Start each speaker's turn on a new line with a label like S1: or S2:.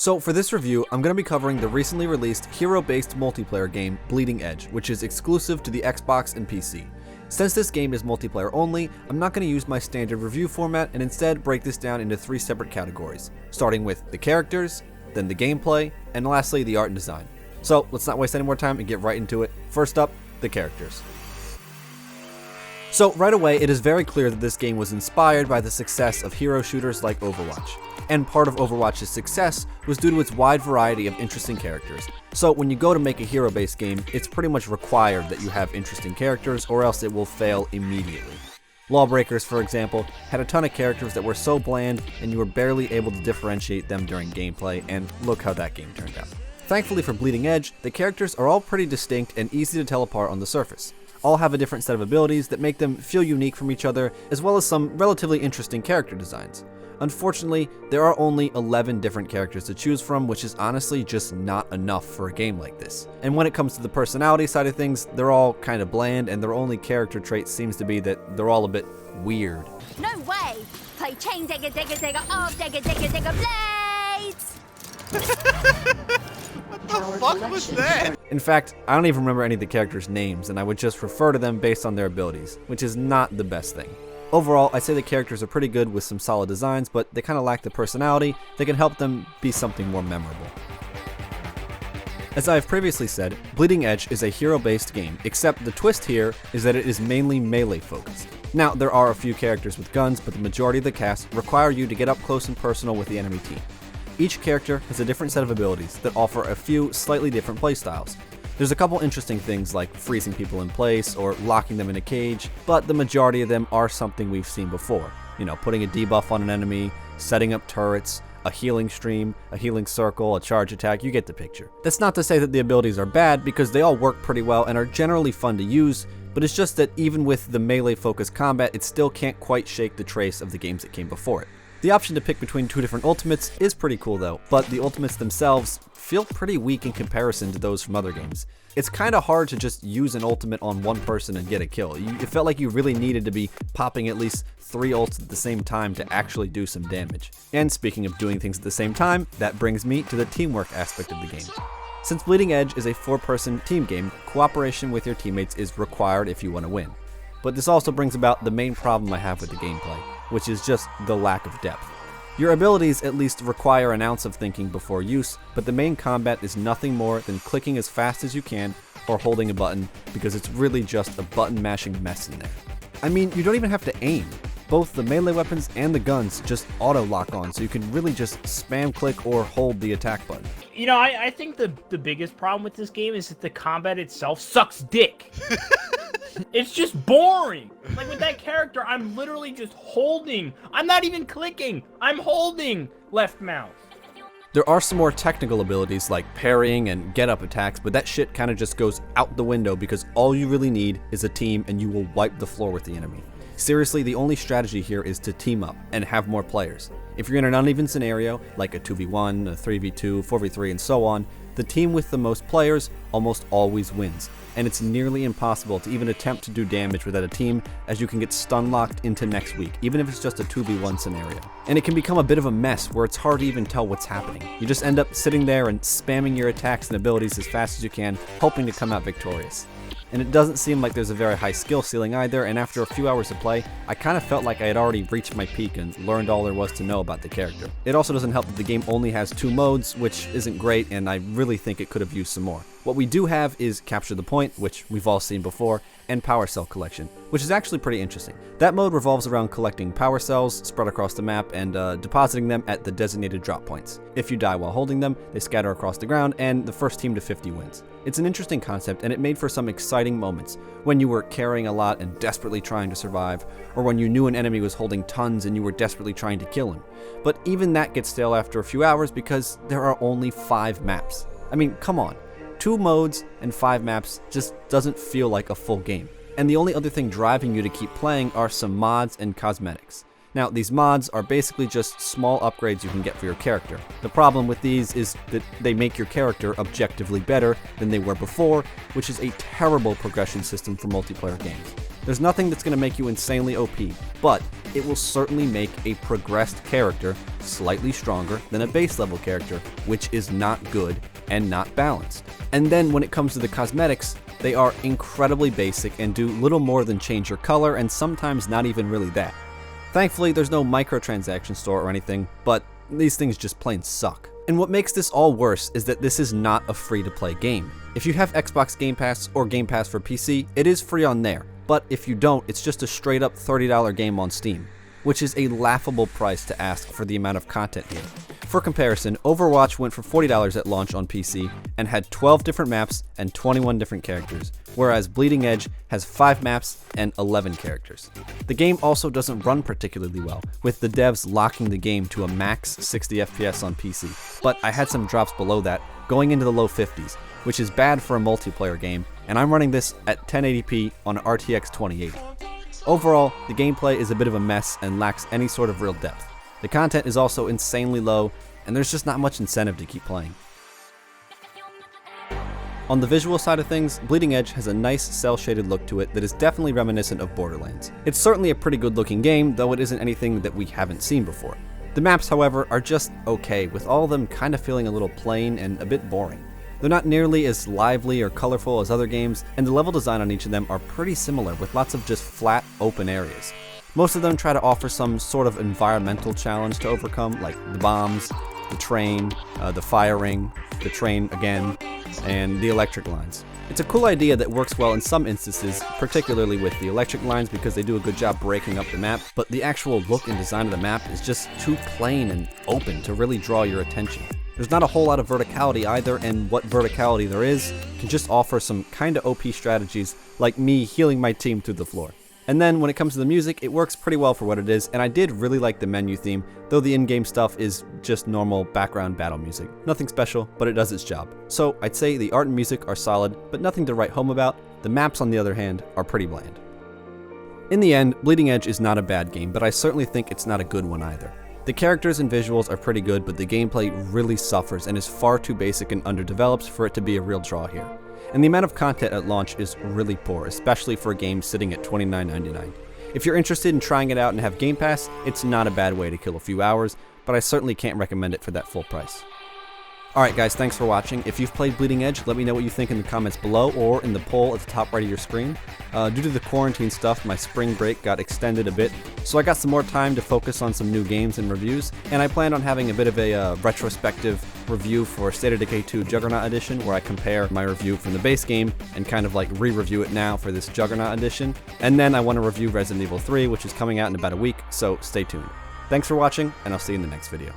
S1: So for this review, I'm going to be covering the recently released hero-based multiplayer game Bleeding Edge, which is exclusive to the Xbox and PC. Since this game is multiplayer only, I'm not going to use my standard review format and instead break this down into 3 separate categories, starting with the characters, then the gameplay, and lastly the art and design. So let's not waste any more time and get right into it. First up, the characters. So right away, it is very clear that this game was inspired by the success of hero shooters like Overwatch. And part of Overwatch's success was due to its wide variety of interesting characters. So when you go to make a hero-based game, it's pretty much required that you have interesting characters or else it will fail immediately. Lawbreakers, for example, had a ton of characters that were so bland and you were barely able to differentiate them during gameplay, and look how that game turned out. Thankfully for Bleeding Edge, the characters are all pretty distinct and easy to tell apart on the surface. All have a different set of abilities that make them feel unique from each other, as well as some relatively interesting character designs. Unfortunately, there are only 11 different characters to choose from, which is honestly just not enough for a game like this. And when it comes to the personality side of things, they're all kind of bland, and their only character trait seems to be that they're all a bit weird.
S2: No way! Play chain digger digger digger off digger digger digger blades!
S3: What the fuck was that?
S1: In fact, I don't even remember any of the characters' names, and I would just refer to them based on their abilities, which is not the best thing. Overall, I'd say the characters are pretty good with some solid designs, but they kind of lack the personality that can help them be something more memorable. As I have previously said, Bleeding Edge is a hero-based game, except the twist here is that it is mainly melee-focused. Now, there are a few characters with guns, but the majority of the cast require you to get up close and personal with the enemy team. Each character has a different set of abilities that offer a few slightly different playstyles. There's a couple interesting things like freezing people in place or locking them in a cage, but the majority of them are something we've seen before. You know, putting a debuff on an enemy, setting up turrets, a healing stream, a healing circle, a charge attack, you get the picture. That's not to say that the abilities are bad, because they all work pretty well and are generally fun to use, but it's just that even with the melee-focused combat, it still can't quite shake the trace of the games that came before it. The option to pick between 2 different ultimates is pretty cool though, but the ultimates themselves feel pretty weak in comparison to those from other games. It's kind of hard to just use an ultimate on one person and get a kill. It felt like you really needed to be popping at least 3 ults at the same time to actually do some damage. And speaking of doing things at the same time, that brings me to the teamwork aspect of the game. Since Bleeding Edge is a 4-person team game, cooperation with your teammates is required if you want to win. But this also brings about the main problem I have with the gameplay, which is just the lack of depth. Your abilities at least require an ounce of thinking before use, but the main combat is nothing more than clicking as fast as you can or holding a button, because it's really just a button mashing mess in there. I mean, you don't even have to aim. Both the melee weapons and the guns just auto lock on, so you can really just spam click or hold the attack button.
S4: You know, I think the biggest problem with this game is that the combat itself sucks dick. It's just boring. Like with that character, I'm literally just holding. I'm not even clicking. I'm holding left mouse.
S1: There are some more technical abilities like parrying and get-up attacks, but that shit kind of just goes out the window because all you really need is a team and you will wipe the floor with the enemy. Seriously, the only strategy here is to team up and have more players. If you're in an uneven scenario, like a 2v1, a 3v2, 4v3, and so on, the team with the most players almost always wins, and it's nearly impossible to even attempt to do damage without a team, as you can get stun locked into next week, even if it's just a 2v1 scenario. And it can become a bit of a mess where it's hard to even tell what's happening. You just end up sitting there and spamming your attacks and abilities as fast as you can, hoping to come out victorious. And it doesn't seem like there's a very high skill ceiling either, and after a few hours of play, I kind of felt like I had already reached my peak and learned all there was to know about the character. It also doesn't help that the game only has 2 modes, which isn't great, and I really think it could have used some more. What we do have is Capture the Point, which we've all seen before, and Power Cell Collection, which is actually pretty interesting. That mode revolves around collecting power cells spread across the map and depositing them at the designated drop points. If you die while holding them, they scatter across the ground, and the first team to 50 wins. It's an interesting concept, and it made for some exciting moments when you were carrying a lot and desperately trying to survive, or when you knew an enemy was holding tons and you were desperately trying to kill him. But even that gets stale after a few hours because there are only 5 maps. I mean, come on. 2 modes and 5 maps just doesn't feel like a full game. And the only other thing driving you to keep playing are some mods and cosmetics. Now, these mods are basically just small upgrades you can get for your character. The problem with these is that they make your character objectively better than they were before, which is a terrible progression system for multiplayer games. There's nothing that's going to make you insanely OP, but it will certainly make a progressed character slightly stronger than a base level character, which is not good and not balanced. And then when it comes to the cosmetics, they are incredibly basic and do little more than change your color, and sometimes not even really that. Thankfully, there's no microtransaction store or anything, but these things just plain suck. And what makes this all worse is that this is not a free-to-play game. If you have Xbox Game Pass or Game Pass for PC, it is free on there. But if you don't, it's just a straight-up $30 game on Steam, which is a laughable price to ask for the amount of content here. For comparison, Overwatch went for $40 at launch on PC and had 12 different maps and 21 different characters, whereas Bleeding Edge has 5 maps and 11 characters. The game also doesn't run particularly well, with the devs locking the game to a max 60 FPS on PC, but I had some drops below that, going into the low 50s, which is bad for a multiplayer game, and I'm running this at 1080p on an RTX 2080. Overall, the gameplay is a bit of a mess and lacks any sort of real depth. The content is also insanely low, and there's just not much incentive to keep playing. On the visual side of things, Bleeding Edge has a nice cel-shaded look to it that is definitely reminiscent of Borderlands. It's certainly a pretty good looking game, though it isn't anything that we haven't seen before. The maps, however, are just okay, with all of them kind of feeling a little plain and a bit boring. They're not nearly as lively or colorful as other games, and the level design on each of them are pretty similar, with lots of just flat, open areas. Most of them try to offer some sort of environmental challenge to overcome, like the bombs, the train, the firing, the train again, and the electric lines. It's a cool idea that works well in some instances, particularly with the electric lines because they do a good job breaking up the map, but the actual look and design of the map is just too plain and open to really draw your attention. There's not a whole lot of verticality either, and what verticality there is can just offer some kinda OP strategies, like me healing my team through the floor. And then when it comes to the music, it works pretty well for what it is, and I did really like the menu theme, though the in-game stuff is just normal background battle music. Nothing special, but it does its job. So I'd say the art and music are solid, but nothing to write home about. The maps, on the other hand, are pretty bland. In the end, Bleeding Edge is not a bad game, but I certainly think it's not a good one either. The characters and visuals are pretty good, but the gameplay really suffers and is far too basic and underdeveloped for it to be a real draw here. And the amount of content at launch is really poor, especially for a game sitting at $29.99. If you're interested in trying it out and have Game Pass, it's not a bad way to kill a few hours, but I certainly can't recommend it for that full price. Alright guys, thanks for watching. If you've played Bleeding Edge, let me know what you think in the comments below or in the poll at the top right of your screen. Due to the quarantine stuff, my spring break got extended a bit, so I got some more time to focus on some new games and reviews, and I plan on having a bit of a retrospective review for State of Decay 2 Juggernaut Edition, where I compare my review from the base game and kind of like re-review it now for this Juggernaut Edition. And then I want to review Resident Evil 3, which is coming out in about a week, so stay tuned. Thanks for watching, and I'll see you in the next video.